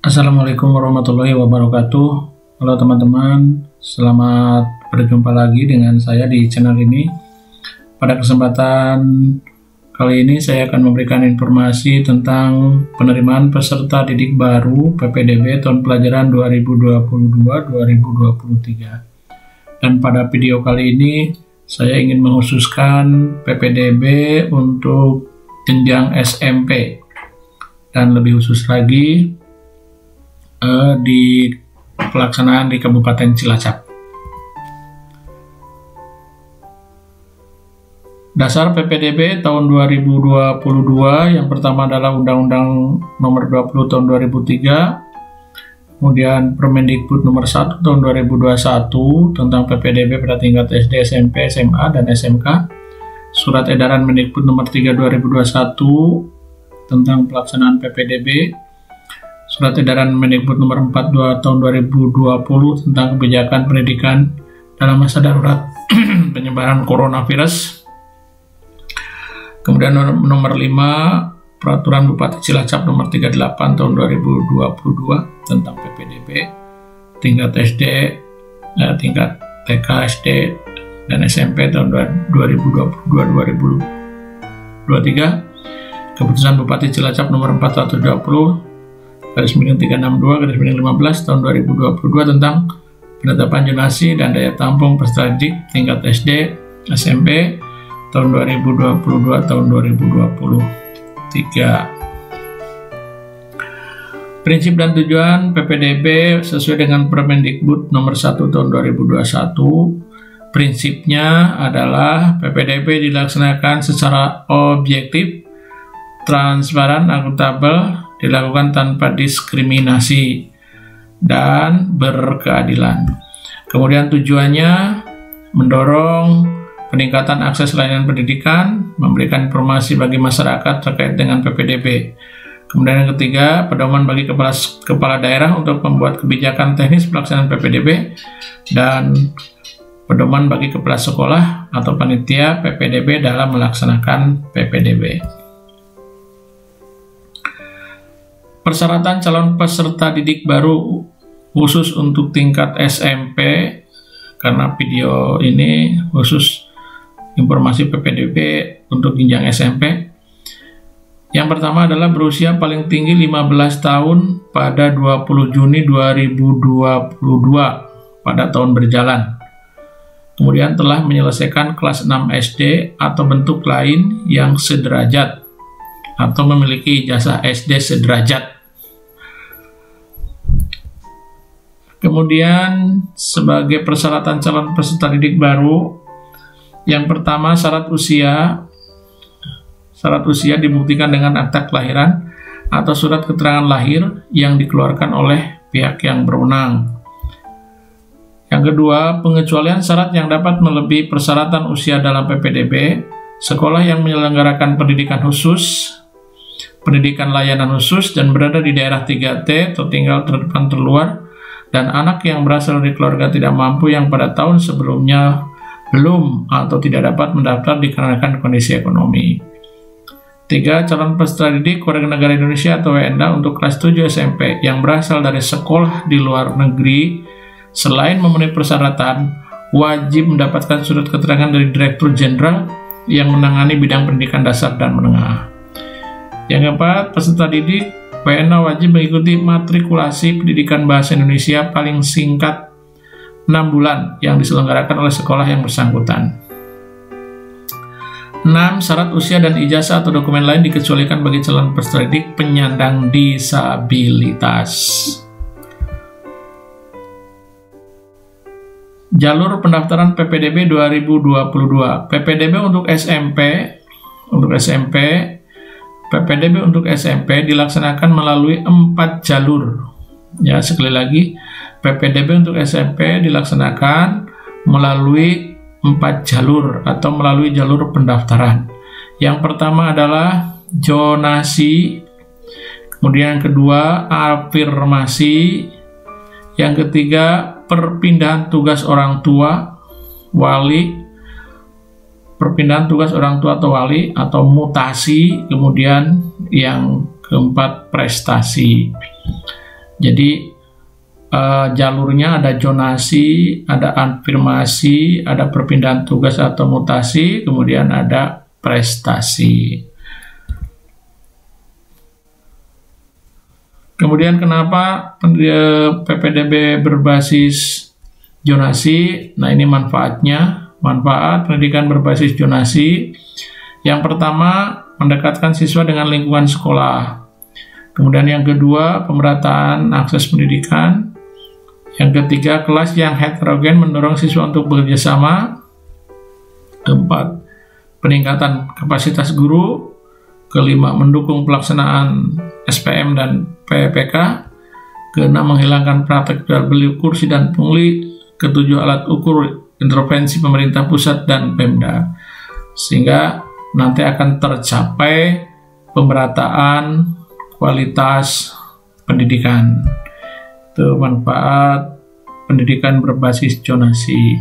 Assalamualaikum warahmatullahi wabarakatuh. Halo teman-teman, selamat berjumpa lagi dengan saya di channel ini. Pada kesempatan kali ini saya akan memberikan informasi tentang penerimaan peserta didik baru PPDB tahun pelajaran 2022-2023. Dan pada video kali ini saya ingin mengkhususkan PPDB untuk jenjang SMP dan lebih khusus lagi di pelaksanaan di Kabupaten Cilacap. Dasar PPDB tahun 2022 yang pertama adalah Undang-Undang Nomor 20 Tahun 2003, kemudian Permendikbud Nomor 1 Tahun 2021 tentang PPDB pada tingkat SD, SMP, SMA, dan SMK, Surat Edaran Mendikbud Nomor 3 2021 tentang pelaksanaan PPDB, Surat Edaran Mendikbud Nomor 42 Tahun 2020 tentang kebijakan pendidikan dalam masa darurat penyebaran coronavirus. Kemudian nomor 5 Peraturan Bupati Cilacap Nomor 38 Tahun 2022 tentang PPDB tingkat SD, tingkat TK, SD, dan SMP tahun 2022-2023. Keputusan Bupati Cilacap Nomor 420 /362/15 tahun 2022 tentang penetapan zonasi dan daya tampung peserta didik tingkat SD, SMP tahun 2022 tahun 2023. Prinsip dan tujuan PPDB sesuai dengan Permendikbud Nomor 1 tahun 2021. Prinsipnya adalah PPDB dilaksanakan secara objektif, transparan, akuntabel, dilakukan tanpa diskriminasi dan berkeadilan. Kemudian tujuannya mendorong peningkatan akses layanan pendidikan, memberikan informasi bagi masyarakat terkait dengan PPDB. Kemudian yang ketiga, pedoman bagi kepala daerah untuk membuat kebijakan teknis pelaksanaan PPDB, dan pedoman bagi kepala sekolah atau panitia PPDB dalam melaksanakan PPDB. Persyaratan calon peserta didik baru khusus untuk tingkat SMP, karena video ini khusus informasi PPDB untuk jenjang SMP. Yang pertama adalah berusia paling tinggi 15 tahun pada 20 Juni 2022 pada tahun berjalan. Kemudian telah menyelesaikan kelas 6 SD atau bentuk lain yang sederajat atau memiliki ijazah SD sederajat. Kemudian sebagai persyaratan calon peserta didik baru, yang pertama syarat usia dibuktikan dengan akta kelahiran atau surat keterangan lahir yang dikeluarkan oleh pihak yang berwenang. Yang kedua, pengecualian syarat yang dapat melebihi persyaratan usia dalam PPDB, sekolah yang menyelenggarakan pendidikan khusus, pendidikan layanan khusus, dan berada di daerah 3T atau tinggal terdepan terluar, dan anak yang berasal dari keluarga tidak mampu yang pada tahun sebelumnya belum atau tidak dapat mendaftar dikarenakan kondisi ekonomi. 3. Calon peserta didik warga negara Indonesia atau WNA untuk kelas 7 SMP yang berasal dari sekolah di luar negeri selain memenuhi persyaratan, wajib mendapatkan surat keterangan dari Direktur Jenderal yang menangani bidang pendidikan dasar dan menengah. Yang keempat, peserta didik WNA wajib mengikuti matrikulasi pendidikan bahasa Indonesia paling singkat 6 bulan yang diselenggarakan oleh sekolah yang bersangkutan. 6. Syarat usia dan ijazah atau dokumen lain dikecualikan bagi calon peserta didik penyandang disabilitas. Jalur pendaftaran PPDB 2022. PPDB untuk SMP dilaksanakan melalui 4 jalur. Ya, sekali lagi, PPDB untuk SMP dilaksanakan melalui 4 jalur atau melalui jalur pendaftaran. Yang pertama adalah zonasi, kemudian yang kedua afirmasi, yang ketiga perpindahan tugas orang tua, wali, perpindahan tugas orang tua atau wali atau mutasi, kemudian yang keempat prestasi. Jadi jalurnya ada zonasi, ada afirmasi, ada perpindahan tugas atau mutasi, kemudian ada prestasi. Kemudian kenapa PPDB berbasis zonasi? Nah, ini manfaatnya. Manfaat pendidikan berbasis zonasi. Yang pertama, mendekatkan siswa dengan lingkungan sekolah. Kemudian yang kedua, pemerataan akses pendidikan. Yang ketiga, kelas yang heterogen mendorong siswa untuk bekerja sama. Keempat, peningkatan kapasitas guru. Kelima, mendukung pelaksanaan SPM dan PPK. Keenam, menghilangkan praktek jual beli kursi dan pungli. Ketujuh, alat ukur intervensi pemerintah pusat dan Pemda. Sehingga nanti akan tercapai pemerataan kualitas pendidikan. Itu manfaat pendidikan berbasis zonasi.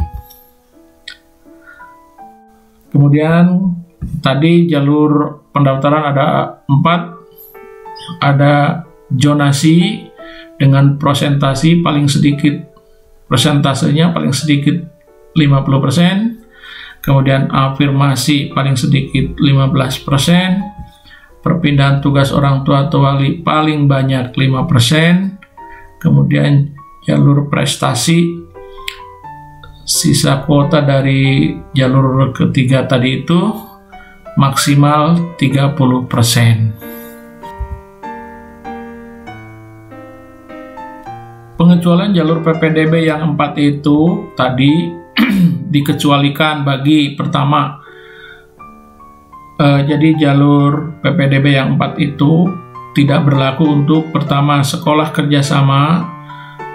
Kemudian tadi jalur pendaftaran ada 4, ada zonasi dengan prosentasenya paling sedikit 50%, kemudian afirmasi paling sedikit 15%, perpindahan tugas orang tua atau wali paling banyak 5%, kemudian jalur prestasi, sisa kuota dari jalur ketiga tadi itu maksimal 30%. Pengecualian jalur PPDB yang 4 itu tadi dikecualikan bagi pertama, jadi jalur PPDB yang 4 itu tidak berlaku untuk pertama sekolah kerjasama,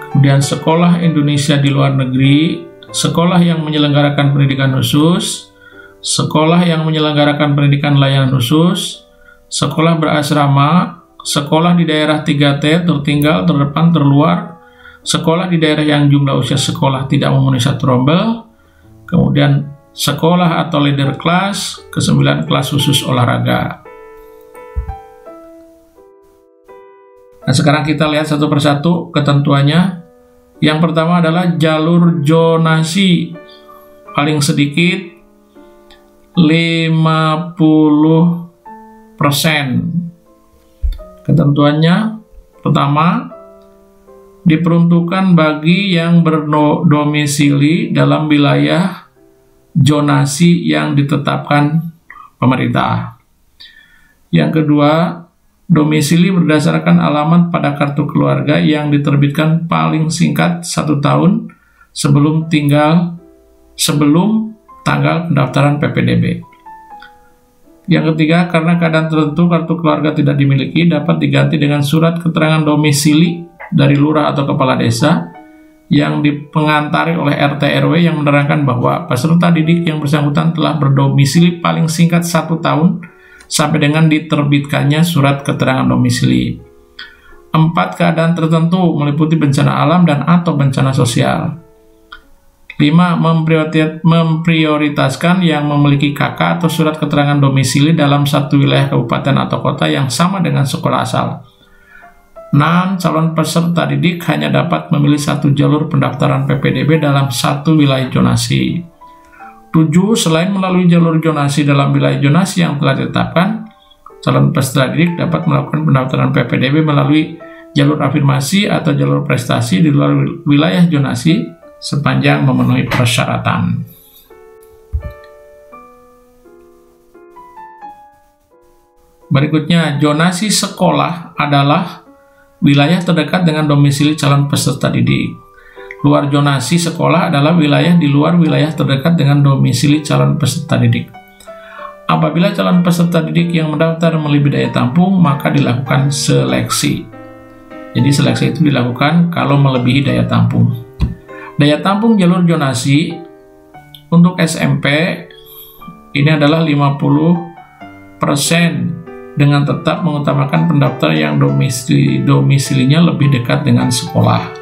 kemudian sekolah Indonesia di luar negeri, sekolah yang menyelenggarakan pendidikan khusus, sekolah yang menyelenggarakan pendidikan layanan khusus, sekolah berasrama, sekolah di daerah 3T tertinggal, terdepan, terluar, sekolah di daerah yang jumlah usia sekolah tidak memenuhi 1 rombel, kemudian sekolah atau leader class, ke-9 kelas khusus olahraga. Nah, sekarang kita lihat satu persatu ketentuannya. Yang pertama adalah jalur zonasi paling sedikit 50%. Ketentuannya pertama, diperuntukkan bagi yang berdomisili dalam wilayah zonasi yang ditetapkan pemerintah. Yang kedua, domisili berdasarkan alamat pada kartu keluarga yang diterbitkan paling singkat 1 tahun sebelum tanggal pendaftaran PPDB. Yang ketiga, karena keadaan tertentu kartu keluarga tidak dimiliki, dapat diganti dengan surat keterangan domisili dari lurah atau kepala desa yang dipengantari oleh RT RW yang menerangkan bahwa peserta didik yang bersangkutan telah berdomisili paling singkat 1 tahun sampai dengan diterbitkannya surat keterangan domisili. 4, keadaan tertentu meliputi bencana alam dan atau bencana sosial. 5, memprioritaskan yang memiliki KK atau surat keterangan domisili dalam satu wilayah kabupaten atau kota yang sama dengan sekolah asal. 6, calon peserta didik hanya dapat memilih 1 jalur pendaftaran PPDB dalam 1 wilayah zonasi. 7, selain melalui jalur zonasi dalam wilayah zonasi yang telah ditetapkan, calon peserta didik dapat melakukan pendaftaran PPDB melalui jalur afirmasi atau jalur prestasi di luar wilayah zonasi sepanjang memenuhi persyaratan. Berikutnya, zonasi sekolah adalah wilayah terdekat dengan domisili calon peserta didik. Luar zonasi sekolah adalah wilayah di luar wilayah terdekat dengan domisili calon peserta didik. Apabila calon peserta didik yang mendaftar melebihi daya tampung, maka dilakukan seleksi. Jadi seleksi itu dilakukan kalau melebihi daya tampung. Daya tampung jalur zonasi untuk SMP ini adalah 50% dengan tetap mengutamakan pendaftar yang domisilinya lebih dekat dengan sekolah.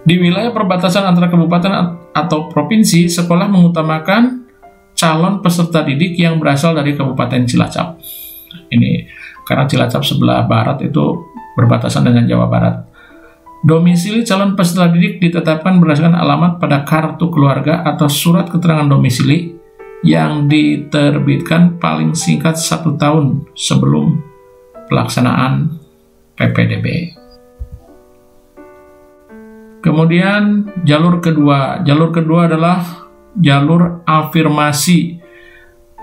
Di wilayah perbatasan antara kabupaten atau provinsi, sekolah mengutamakan calon peserta didik yang berasal dari Kabupaten Cilacap. Ini karena Cilacap sebelah barat itu berbatasan dengan Jawa Barat. Domisili calon peserta didik ditetapkan berdasarkan alamat pada kartu keluarga atau surat keterangan domisili yang diterbitkan paling singkat 1 tahun sebelum pelaksanaan PPDB. Kemudian jalur kedua. Jalur kedua adalah jalur afirmasi.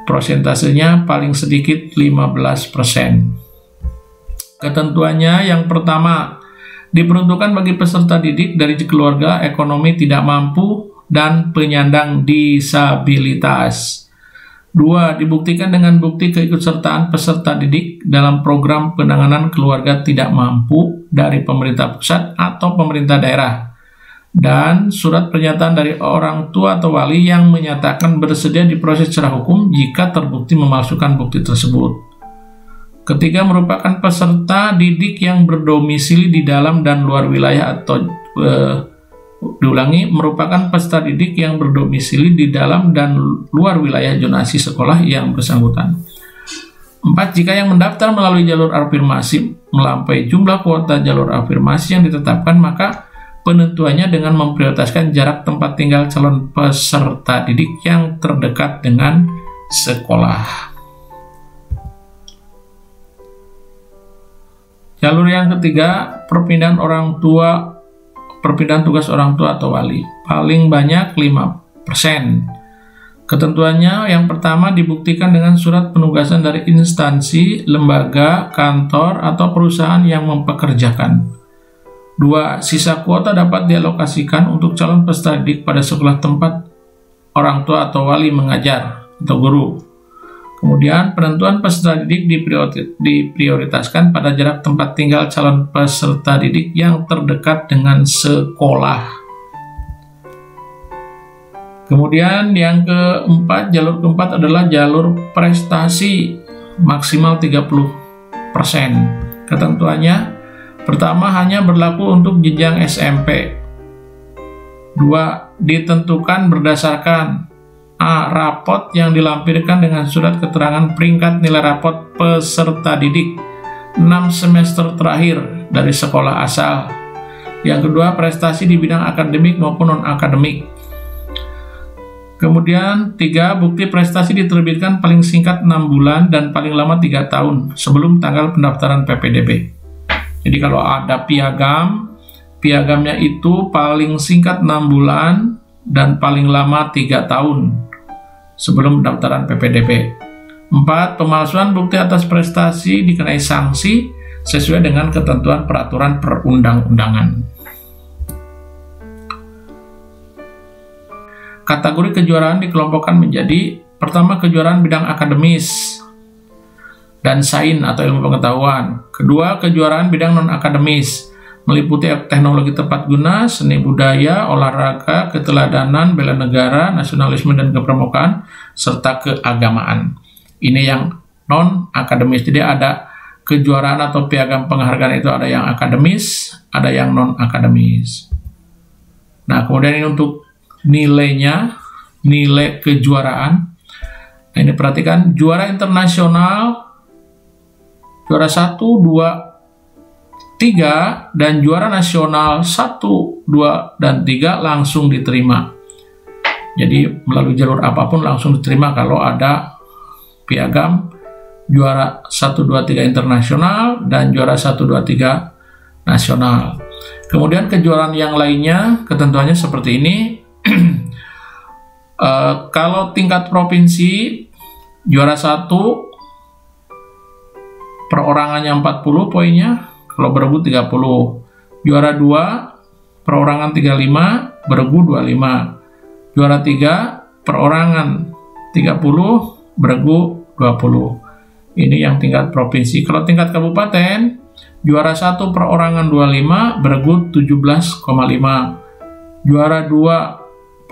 Prosentasenya paling sedikit 15%. Ketentuannya yang pertama, diperuntukkan bagi peserta didik dari keluarga ekonomi tidak mampu dan penyandang disabilitas. 2. Dibuktikan dengan bukti keikutsertaan peserta didik dalam program penanganan keluarga tidak mampu dari pemerintah pusat atau pemerintah daerah, dan surat pernyataan dari orang tua atau wali yang menyatakan bersedia diproses secara hukum jika terbukti memalsukan bukti tersebut. Ketiga, merupakan peserta didik yang berdomisili di dalam dan luar wilayah atau merupakan peserta didik yang berdomisili di dalam dan luar wilayah zonasi sekolah yang bersangkutan. 4. Jika yang mendaftar melalui jalur afirmasi melampaui jumlah kuota jalur afirmasi yang ditetapkan, maka penentuannya dengan memprioritaskan jarak tempat tinggal calon peserta didik yang terdekat dengan sekolah. Jalur yang ketiga, perpindahan tugas orang tua atau wali, paling banyak 5%. Ketentuannya yang pertama, dibuktikan dengan surat penugasan dari instansi, lembaga, kantor, atau perusahaan yang mempekerjakan. 2. Sisa kuota dapat dialokasikan untuk calon peserta didik pada sekolah tempat orang tua atau wali mengajar atau guru. Kemudian, penentuan peserta didik diprioritaskan pada jarak tempat tinggal calon peserta didik yang terdekat dengan sekolah. Kemudian, yang keempat, jalur keempat adalah jalur prestasi maksimal 30%. Ketentuannya, pertama, hanya berlaku untuk jenjang SMP. 2. Ditentukan berdasarkan A. Rapot yang dilampirkan dengan surat keterangan peringkat nilai rapot peserta didik 6 semester terakhir dari sekolah asal. Yang kedua, prestasi di bidang akademik maupun non-akademik. Kemudian 3. Bukti prestasi diterbitkan paling singkat 6 bulan dan paling lama 3 tahun sebelum tanggal pendaftaran PPDB. Jadi kalau ada piagamnya itu paling singkat 6 bulan dan paling lama 3 tahun sebelum pendaftaran PPDB. 4. Pemalsuan bukti atas prestasi dikenai sanksi sesuai dengan ketentuan peraturan perundang-undangan. Kategori kejuaraan dikelompokkan menjadi: pertama, kejuaraan bidang akademis dan sains atau ilmu pengetahuan. Kedua, kejuaraan bidang non-akademis, meliputi teknologi tepat guna, seni budaya, olahraga, keteladanan, bela negara, nasionalisme dan kepramukaan, serta keagamaan. Ini yang non-akademis. Jadi ada kejuaraan atau piagam penghargaan itu ada yang akademis, ada yang non-akademis. Nah, kemudian ini untuk nilainya, nilai kejuaraan. Nah, ini perhatikan, juara internasional, juara 1, 2, 3, dan juara nasional 1, 2, dan 3 langsung diterima. Jadi melalui jalur apapun langsung diterima kalau ada piagam juara 1, 2, 3 internasional dan juara 1, 2, 3 nasional. Kemudian kejuaraan yang lainnya ketentuannya seperti ini. Kalau tingkat provinsi, juara 1 perorangannya 40 poinnya, kalau beregu 30. Juara 2 perorangan 35, beregu 25. Juara 3 perorangan 30, beregu 20. Ini yang tingkat provinsi. Kalau tingkat kabupaten, juara 1 perorangan 25, beregu 17,5. Juara 2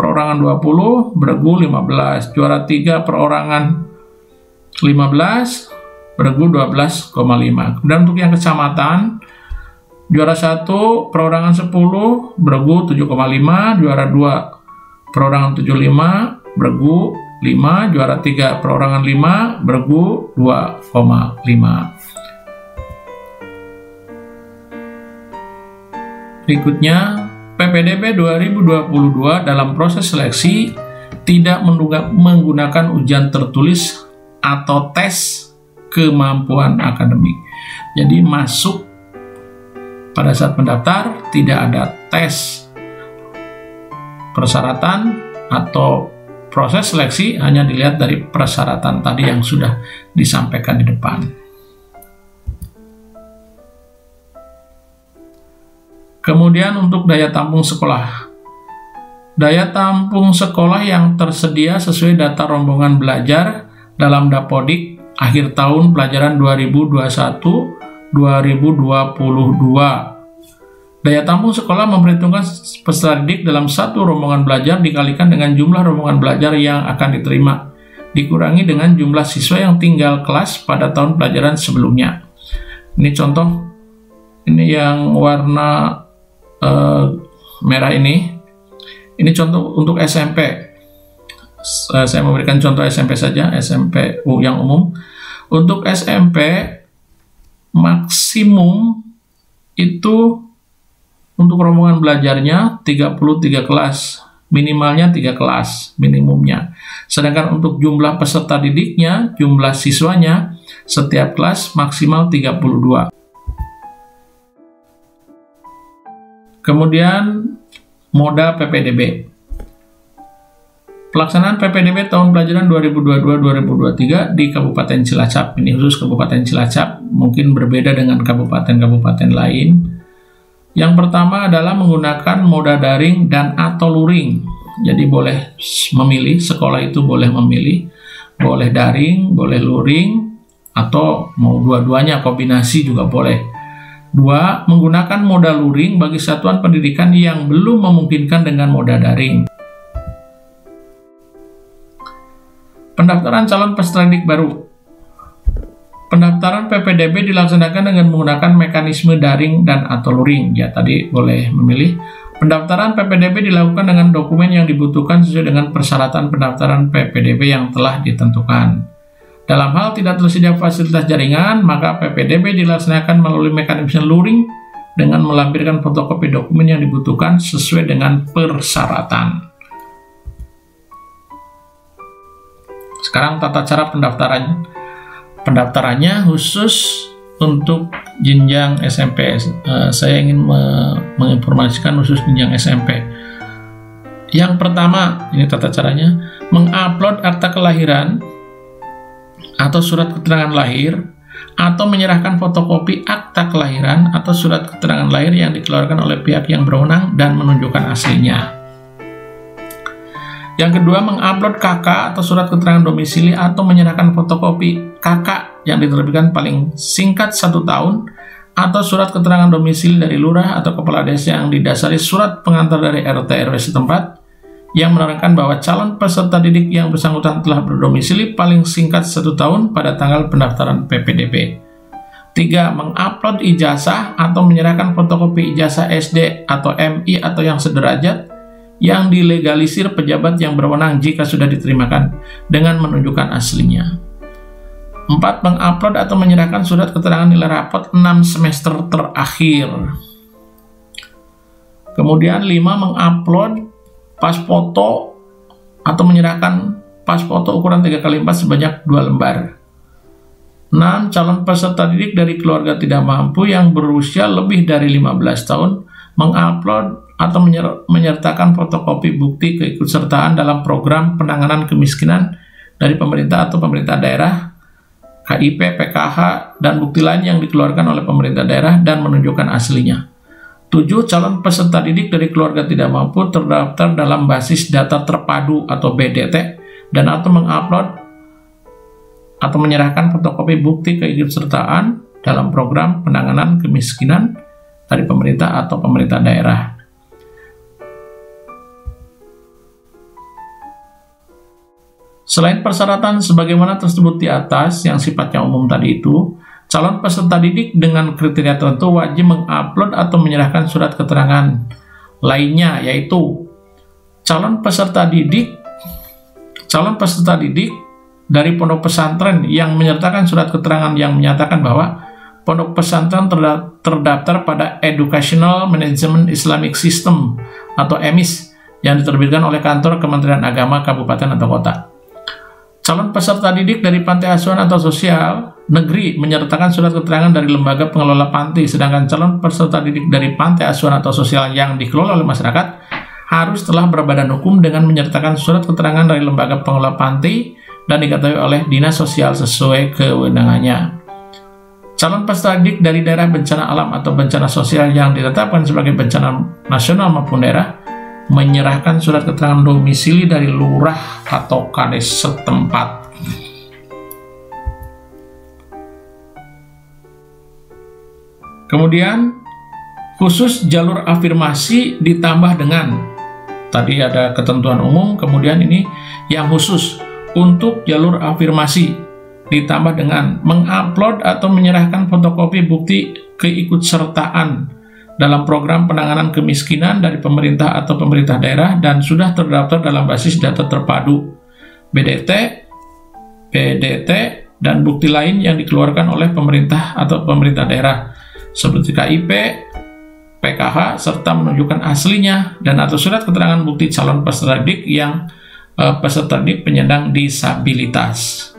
perorangan 20, beregu 15. Juara 3 perorangan 15, beregu 12,5. Kemudian untuk yang kecamatan, juara 1 perorangan 10, beregu 7,5. Juara 2 perorangan 75, beregu 5. Juara 3 perorangan 5, beregu 2,5. Berikutnya, PPDB 2022 dalam proses seleksi tidak menggunakan ujian tertulis atau tes kemampuan akademik. Jadi masuk pada saat mendaftar tidak ada tes persyaratan atau proses seleksi, hanya dilihat dari persyaratan tadi yang sudah disampaikan di depan. Kemudian untuk daya tampung sekolah. Daya tampung sekolah yang tersedia sesuai data rombongan belajar dalam Dapodik akhir tahun pelajaran 2021-2022. Daya tampung sekolah memperhitungkan peserta didik dalam satu rombongan belajar dikalikan dengan jumlah rombongan belajar yang akan diterima, dikurangi dengan jumlah siswa yang tinggal kelas pada tahun pelajaran sebelumnya. Ini contoh, ini yang warna merah ini contoh untuk SMP. Saya memberikan contoh SMP saja, SMP yang umum. Untuk SMP maksimum itu untuk rombongan belajarnya 33 kelas, minimalnya 3 kelas, minimumnya. Sedangkan untuk jumlah peserta didiknya, jumlah siswanya, setiap kelas maksimal 32. Kemudian moda PPDB. Pelaksanaan PPDB tahun pelajaran 2022-2023 di Kabupaten Cilacap. Ini khusus Kabupaten Cilacap, mungkin berbeda dengan kabupaten-kabupaten lain. Yang pertama adalah menggunakan moda daring dan atau luring. Jadi boleh memilih, sekolah itu boleh memilih, boleh daring, boleh luring, atau mau dua-duanya kombinasi juga boleh. 2. Menggunakan moda luring bagi satuan pendidikan yang belum memungkinkan dengan moda daring. Pendaftaran calon peserta didik baru. Pendaftaran PPDB dilaksanakan dengan menggunakan mekanisme daring dan atau luring. Ya, tadi boleh memilih. Pendaftaran PPDB dilakukan dengan dokumen yang dibutuhkan sesuai dengan persyaratan pendaftaran PPDB yang telah ditentukan. Dalam hal tidak tersedia fasilitas jaringan, maka PPDB dilaksanakan melalui mekanisme luring dengan melampirkan fotokopi dokumen yang dibutuhkan sesuai dengan persyaratan. Sekarang tata cara pendaftaran. Pendaftarannya khusus untuk jenjang SMP. Saya ingin menginformasikan khusus jenjang SMP. Yang pertama, ini tata caranya, mengupload akta kelahiran atau surat keterangan lahir, atau menyerahkan fotokopi akta kelahiran atau surat keterangan lahir yang dikeluarkan oleh pihak yang berwenang dan menunjukkan aslinya. Yang kedua, mengupload KK atau surat keterangan domisili atau menyerahkan fotokopi KK yang diterbitkan paling singkat 1 tahun atau surat keterangan domisili dari lurah atau kepala desa yang didasari surat pengantar dari RT RW setempat yang menerangkan bahwa calon peserta didik yang bersangkutan telah berdomisili paling singkat 1 tahun pada tanggal pendaftaran PPDB. 3. Mengupload ijazah atau menyerahkan fotokopi ijazah SD atau MI atau yang sederajat yang dilegalisir pejabat yang berwenang jika sudah diterimakan dengan menunjukkan aslinya. 4. Mengupload atau menyerahkan surat keterangan nilai rapot 6 semester terakhir. Kemudian 5. Mengupload pas foto atau menyerahkan pas foto ukuran 3x4 sebanyak 2 lembar. 6. Calon peserta didik dari keluarga tidak mampu yang berusia lebih dari 15 tahun mengupload atau menyertakan fotokopi bukti keikutsertaan dalam program penanganan kemiskinan dari pemerintah atau pemerintah daerah, KIP, PKH, dan bukti lain yang dikeluarkan oleh pemerintah daerah dan menunjukkan aslinya. 7. Calon peserta didik dari keluarga tidak mampu terdaftar dalam basis data terpadu atau BDT dan atau mengupload atau menyerahkan fotokopi bukti keikutsertaan dalam program penanganan kemiskinan dari pemerintah atau pemerintah daerah. Selain persyaratan sebagaimana tersebut di atas yang sifatnya umum tadi itu, calon peserta didik dengan kriteria tertentu wajib mengupload atau menyerahkan surat keterangan lainnya, yaitu calon peserta didik dari pondok pesantren yang menyertakan surat keterangan yang menyatakan bahwa pondok pesantren terdaftar pada Educational Management Islamic System atau EMIS yang diterbitkan oleh kantor Kementerian Agama Kabupaten atau Kota. Calon peserta didik dari panti asuhan atau sosial negeri menyertakan surat keterangan dari lembaga pengelola panti, sedangkan calon peserta didik dari panti asuhan atau sosial yang dikelola oleh masyarakat harus telah berbadan hukum dengan menyertakan surat keterangan dari lembaga pengelola panti dan diketahui oleh dinas sosial sesuai kewenangannya. Calon peserta didik dari daerah bencana alam atau bencana sosial yang ditetapkan sebagai bencana nasional maupun daerah menyerahkan surat keterangan domisili dari lurah atau kades setempat. Kemudian khusus jalur afirmasi ditambah dengan, tadi ada ketentuan umum, kemudian ini yang khusus untuk jalur afirmasi ditambah dengan mengupload atau menyerahkan fotokopi bukti keikutsertaan dalam program penanganan kemiskinan dari pemerintah atau pemerintah daerah dan sudah terdaftar dalam basis data terpadu BDT, PDT, dan bukti lain yang dikeluarkan oleh pemerintah atau pemerintah daerah seperti KIP, PKH, serta menunjukkan aslinya dan atau surat keterangan bukti calon peserta didik yang peserta didik penyandang disabilitas.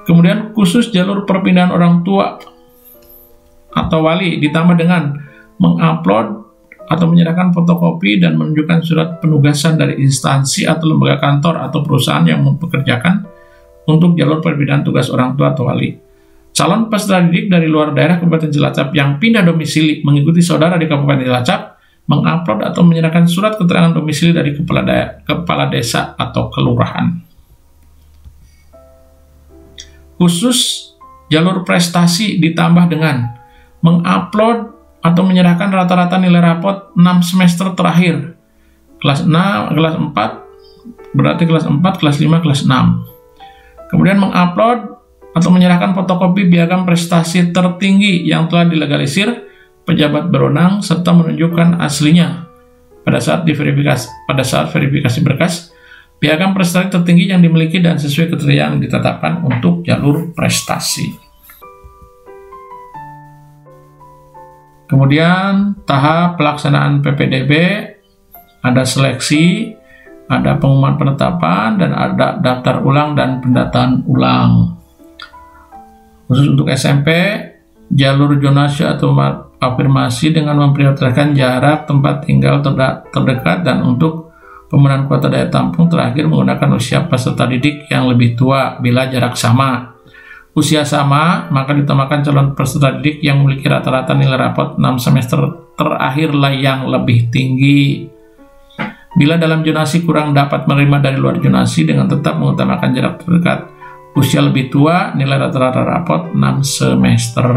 Kemudian khusus jalur perpindahan orang tua atau wali ditambah dengan mengupload atau menyerahkan fotokopi dan menunjukkan surat penugasan dari instansi atau lembaga kantor atau perusahaan yang mempekerjakan untuk jalur perpindahan tugas orang tua atau wali. Calon peserta didik dari luar daerah Kabupaten Cilacap yang pindah domisili mengikuti saudara di Kabupaten Cilacap mengupload atau menyerahkan surat keterangan domisili dari kepala desa atau kelurahan. Khusus jalur prestasi ditambah dengan mengupload atau menyerahkan rata-rata nilai rapot 6 semester terakhir. Kelas 6, kelas 4, berarti kelas 4, kelas 5, kelas 6. Kemudian mengupload atau menyerahkan fotokopi piagam prestasi tertinggi yang telah dilegalisir pejabat berwenang serta menunjukkan aslinya pada saat verifikasi berkas piagam prestasi tertinggi yang dimiliki dan sesuai kriteria yang ditetapkan untuk jalur prestasi. Kemudian tahap pelaksanaan PPDB, ada seleksi, ada pengumuman penetapan, dan ada daftar ulang dan pendataan ulang. Khusus untuk SMP, jalur zonasi atau afirmasi dengan memprioritaskan jarak tempat tinggal terdekat dan untuk pemenuhan kuota daya tampung terakhir menggunakan usia peserta didik yang lebih tua bila jarak sama. Usia sama, maka ditambahkan calon peserta didik yang memiliki rata-rata nilai rapot 6 semester terakhir yang lebih tinggi. Bila dalam zonasi kurang dapat menerima dari luar zonasi dengan tetap mengutamakan jarak terdekat. Usia lebih tua, nilai rata-rata rapot 6 semester.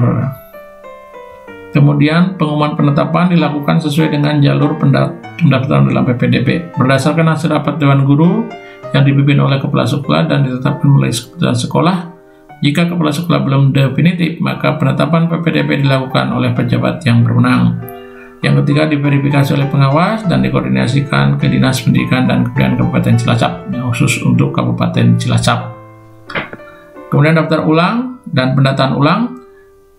Kemudian pengumuman penetapan dilakukan sesuai dengan jalur pendaftaran dalam PPDB. Berdasarkan hasil rapat Dewan Guru yang dipimpin oleh Kepala Sekolah dan ditetapkan oleh keputusan sekolah, jika Kepala Sekolah belum definitif, maka penetapan PPDB dilakukan oleh pejabat yang berwenang. Yang ketiga, diverifikasi oleh pengawas dan dikoordinasikan ke Dinas Pendidikan dan Kebudayaan Kabupaten Cilacap, yang khusus untuk Kabupaten Cilacap. Kemudian daftar ulang dan pendataan ulang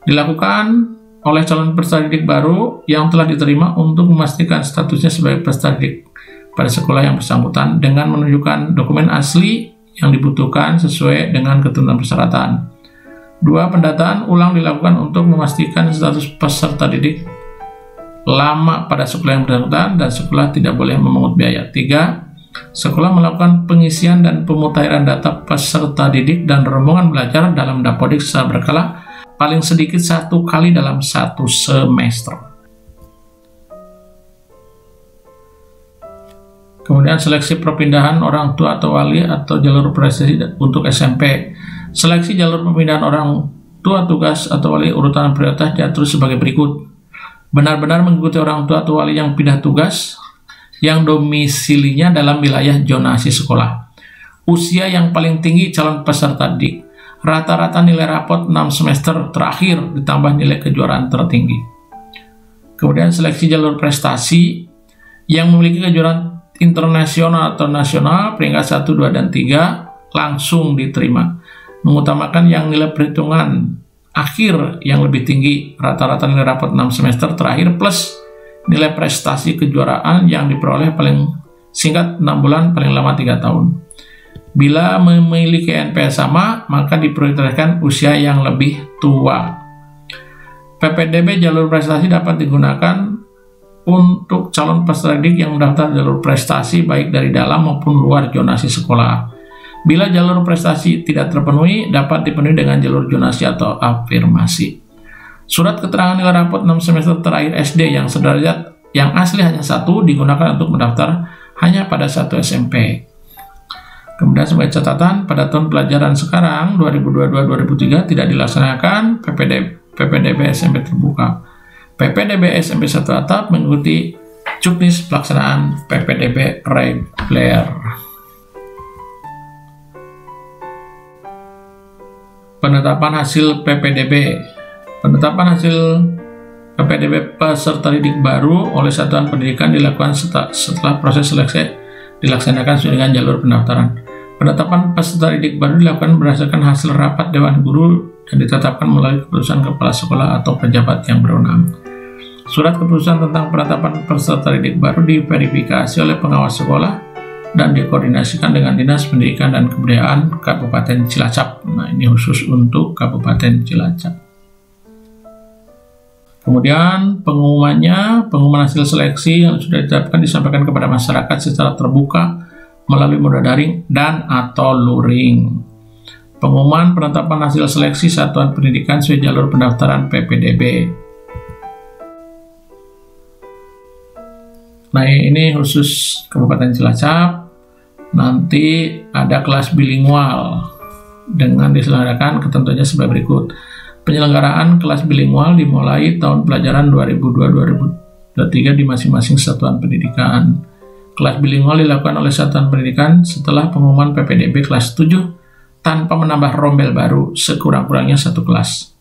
dilakukan oleh calon peserta didik baru yang telah diterima untuk memastikan statusnya sebagai peserta didik pada sekolah yang bersangkutan dengan menunjukkan dokumen asli yang dibutuhkan sesuai dengan ketentuan persyaratan. 2. Pendataan ulang dilakukan untuk memastikan status peserta didik lama pada sekolah yang bersangkutan dan sekolah tidak boleh memungut biaya. 3. Sekolah melakukan pengisian dan pemutahiran data peserta didik dan rombongan belajar dalam Dapodik secara berkala paling sedikit 1 kali dalam 1 semester. Kemudian seleksi perpindahan orang tua atau wali atau jalur prestasi untuk SMP. Seleksi jalur pemindahan orang tua tugas atau wali urutan prioritas diatur sebagai berikut. Benar-benar mengikuti orang tua atau wali yang pindah tugas yang domisilinya dalam wilayah zonasi sekolah. Usia yang paling tinggi calon peserta didik. Rata-rata nilai rapot 6 semester terakhir ditambah nilai kejuaraan tertinggi. Kemudian seleksi jalur prestasi yang memiliki kejuaraan internasional atau nasional peringkat 1, 2, dan 3 langsung diterima. Mengutamakan yang nilai perhitungan akhir yang lebih tinggi, rata-rata nilai rapot 6 semester terakhir plus nilai prestasi kejuaraan yang diperoleh paling singkat 6 bulan, paling lama 3 tahun. Bila memiliki NPS sama, maka diprioritaskan usia yang lebih tua. PPDB jalur prestasi dapat digunakan untuk calon peserta didik yang mendaftar jalur prestasi baik dari dalam maupun luar zonasi sekolah. Bila jalur prestasi tidak terpenuhi, dapat dipenuhi dengan jalur zonasi atau afirmasi. Surat keterangan nilai rapot 6 semester terakhir SD yang sederajat yang asli hanya 1 digunakan untuk mendaftar hanya pada 1 SMP. Kemudian sebagai catatan, pada tahun pelajaran sekarang 2022-2023 tidak dilaksanakan PPDB SMP terbuka. PPDB SMP 1 atap mengikuti juknis pelaksanaan PPDB reguler. Penetapan hasil PPDB. Penetapan hasil PPDB peserta didik baru oleh satuan pendidikan dilakukan setelah proses seleksi dilaksanakan sesuai dengan jalur pendaftaran. Penetapan peserta didik baru dilakukan berdasarkan hasil rapat Dewan Guru dan ditetapkan melalui keputusan kepala sekolah atau pejabat yang berwenang. Surat keputusan tentang penetapan peserta didik baru diverifikasi oleh pengawas sekolah dan dikoordinasikan dengan Dinas Pendidikan dan Kebudayaan Kabupaten Cilacap. Nah, ini khusus untuk Kabupaten Cilacap. Kemudian pengumuman hasil seleksi yang sudah ditetapkan disampaikan kepada masyarakat secara terbuka melalui moda daring dan atau luring. Pengumuman penetapan hasil seleksi satuan pendidikan sesuai jalur pendaftaran PPDB. Nah, ini khusus Kabupaten Cilacap. Nanti ada kelas bilingual dengan diselenggarakan ketentuannya sebagai berikut. Penyelenggaraan kelas bilingual dimulai tahun pelajaran 2022-2023 di masing-masing satuan pendidikan. Kelas bilingual dilakukan oleh satuan pendidikan setelah pengumuman PPDB kelas 7 tanpa menambah rombel baru sekurang-kurangnya 1 kelas.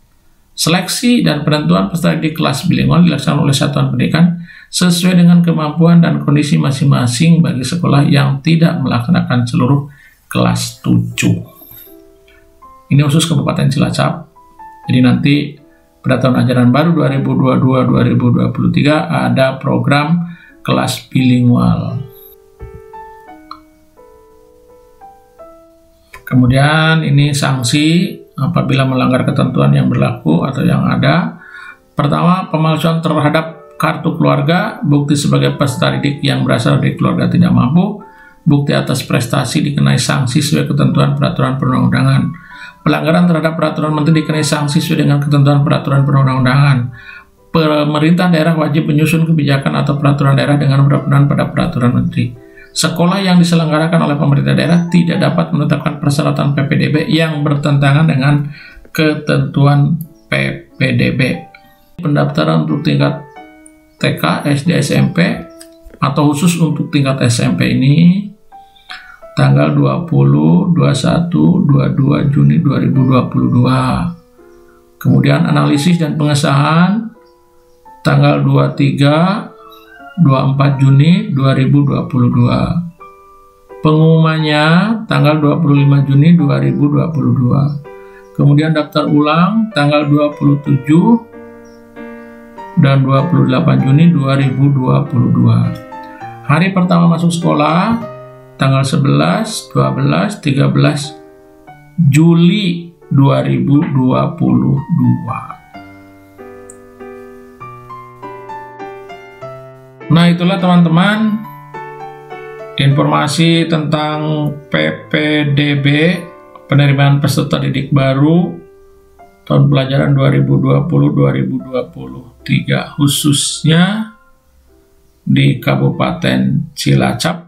Seleksi dan penentuan peserta didik kelas bilingual dilaksanakan oleh satuan pendidikan sesuai dengan kemampuan dan kondisi masing-masing bagi sekolah yang tidak melaksanakan seluruh kelas 7. Ini khusus Kabupaten Cilacap. Jadi nanti pada tahun ajaran baru 2022-2023 ada program kelas bilingual. Kemudian ini sanksi apabila melanggar ketentuan yang berlaku atau yang ada. Pertama, pemalsuan terhadap kartu keluarga, bukti sebagai peserta didik yang berasal dari keluarga tidak mampu, bukti atas prestasi dikenai sanksi sesuai ketentuan peraturan perundang-undangan. Pelanggaran terhadap peraturan menteri dikenai sanksi sesuai dengan ketentuan peraturan perundang-undangan. Pemerintah daerah wajib menyusun kebijakan atau peraturan daerah dengan berpedoman pada peraturan menteri. Sekolah yang diselenggarakan oleh pemerintah daerah tidak dapat menetapkan persyaratan PPDB yang bertentangan dengan ketentuan PPDB. Pendaftaran untuk tingkat TK, SD, SMP atau khusus untuk tingkat SMP ini tanggal 20, 21, 22 Juni 2022. Kemudian analisis dan pengesahan tanggal 23, 24 Juni 2022. Pengumumannya tanggal 25 Juni 2022. Kemudian daftar ulang tanggal 27 dan 28 Juni 2022. Hari pertama masuk sekolah tanggal 11, 12, 13 Juli 2022. Nah, itulah teman-teman informasi tentang PPDB, penerimaan peserta didik baru tahun pelajaran 2020-2023 khususnya di Kabupaten Cilacap